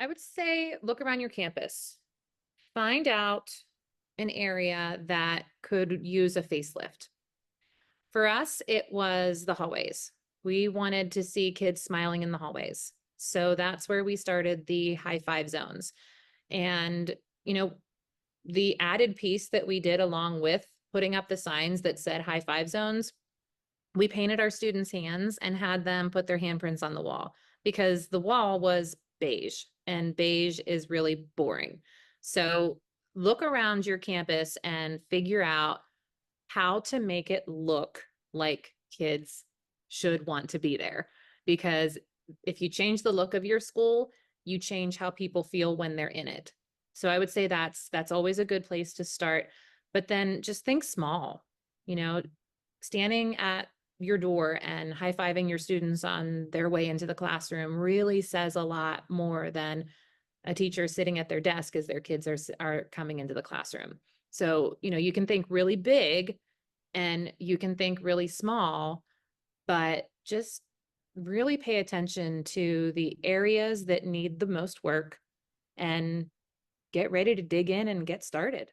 I would say look around your campus. Find out an area that could use a facelift. For us, it was the hallways. We wanted to see kids smiling in the hallways. So that's where we started the high five zones. And, you know, the added piece that we did along with putting up the signs that said high five zones, we painted our students' hands and had them put their handprints on the wall because the wall was beige and beige is really boring. So look around your campus and figure out how to make it look like kids should want to be there. Because if you change the look of your school, you change how people feel when they're in it. So I would say that's always a good place to start. But then just think small, you know, standing at your door and high-fiving your students on their way into the classroom really says a lot more than a teacher sitting at their desk as their kids are coming into the classroom. So, you know, you can think really big and you can think really small, but just really pay attention to the areas that need the most work and get ready to dig in and get started.